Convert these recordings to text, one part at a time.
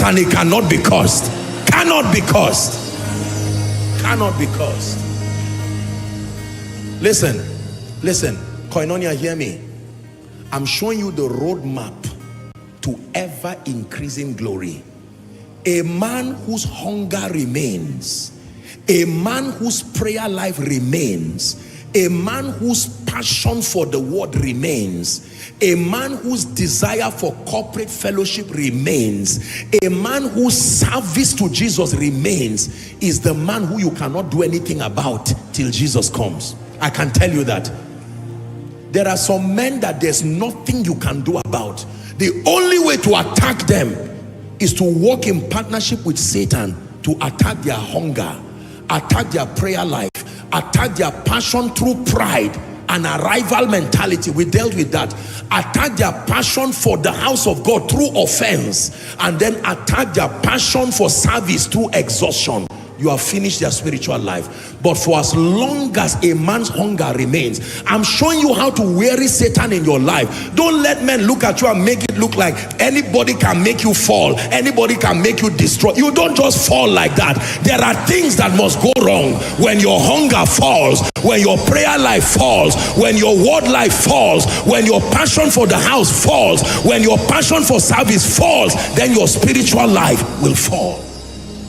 and it cannot be cursed. Cannot be cursed. Cannot be cursed. Listen, listen, Koinonia, hear me. I'm showing you the roadmap to ever increasing glory. A man whose hunger remains, a man whose prayer life remains, a man whose passion for the word remains, a man whose desire for corporate fellowship remains, a man whose service to Jesus remains, is the man who you cannot do anything about till Jesus comes. I can tell you that. There are some men that there's nothing you can do about. The only way to attack them is to walk in partnership with Satan, to attack their hunger, attack their prayer life, attack their passion through pride and a rival mentality. We dealt with that. Attack their passion for the house of God through offense, and then attack their passion for service through exhaustion. You have finished their spiritual life. But for as long as a man's hunger remains, I'm showing you how to weary Satan in your life. Don't let men look at you and make it look like anybody can make you fall, anybody can make you destroy. You don't just fall like that. There are things that must go wrong when your hunger falls, when your prayer life falls, when your word life falls, when your passion for the house falls, when your passion for service falls, then your spiritual life will fall.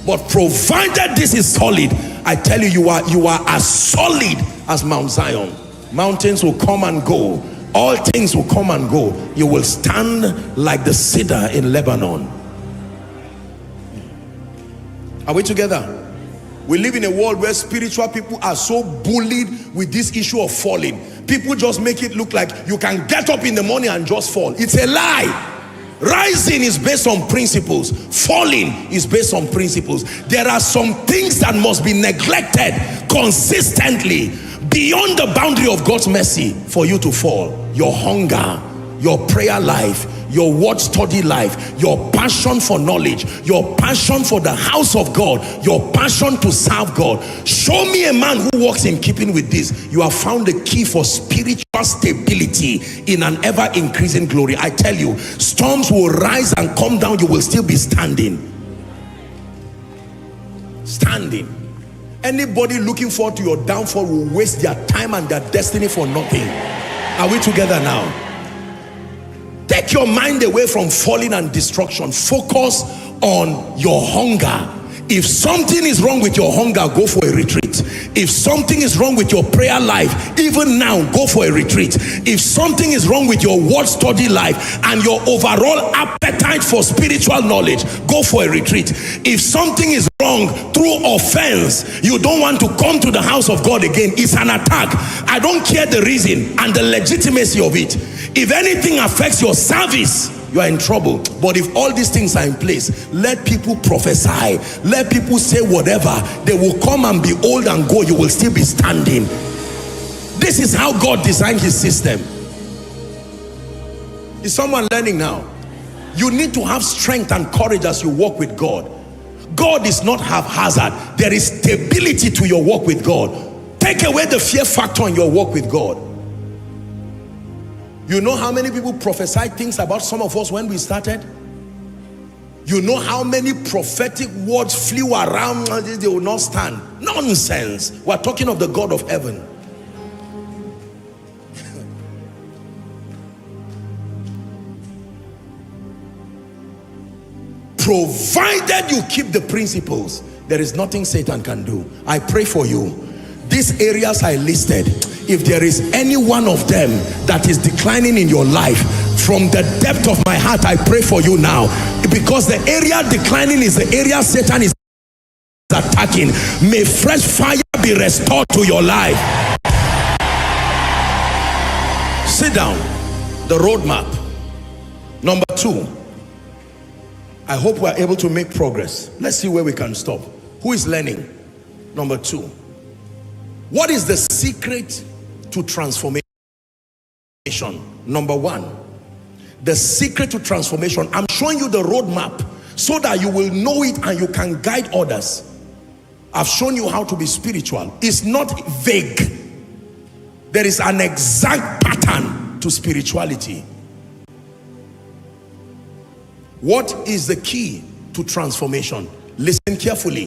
But provided this is solid, I tell you, you are as solid as Mount Zion. Mountains will come and go. All things will come and go. You will stand like the cedar in Lebanon. Are we together? We live in a world where spiritual people are so bullied with this issue of falling. People just make it look like you can get up in the morning and just fall. It's a lie. Rising is based on principles. Falling is based on principles. There are some things that must be neglected consistently beyond the boundary of God's mercy for you to fall. Your hunger, your prayer life, your word study life, your passion for knowledge, your passion for the house of God, your passion to serve God. Show me a man who walks in keeping with this. You have found the key for spiritual stability in an ever increasing glory. I tell you, storms will rise and come down, you will still be standing. Standing. Anybody looking forward to your downfall will waste their time and their destiny for nothing. Are we together now? Take your mind away from falling and destruction. Focus on your hunger. If something is wrong with your hunger, go for a retreat. If something is wrong with your prayer life, even now, go for a retreat. If something is wrong with your word study life and your overall appetite for spiritual knowledge, go for a retreat. If something is wrong through offense, you don't want to come to the house of God again, it's an attack. I don't care the reason and the legitimacy of it. If anything affects your service, you are in trouble. But if all these things are in place, let people prophesy, let people say whatever, they will come and be old and go, you will still be standing. This is how God designed his system. Is someone learning now? You need to have strength and courage as you walk with God. God is not haphazard. There is stability to your walk with God. Take away the fear factor in your walk with God. You know how many people prophesied things about some of us when we started? You know how many prophetic words flew around, they will not stand. Nonsense. We're talking of the God of heaven. Provided you keep the principles, there is nothing Satan can do. I pray for you. These areas I listed, if there is any one of them that is declining in your life, from the depth of my heart I pray for you now, because the area declining is the area Satan is attacking. May fresh fire be restored to your life. Sit down. The roadmap. Number 2, I hope we are able to make progress. Let's see where we can stop. Who is learning? Number 2, what is the secret to transformation? Number 1, the secret to transformation. I'm showing you the roadmap so that you will know it and you can guide others. I've shown you how to be spiritual. It's not vague. There is an exact pattern to spirituality. What is the key to transformation. Listen carefully.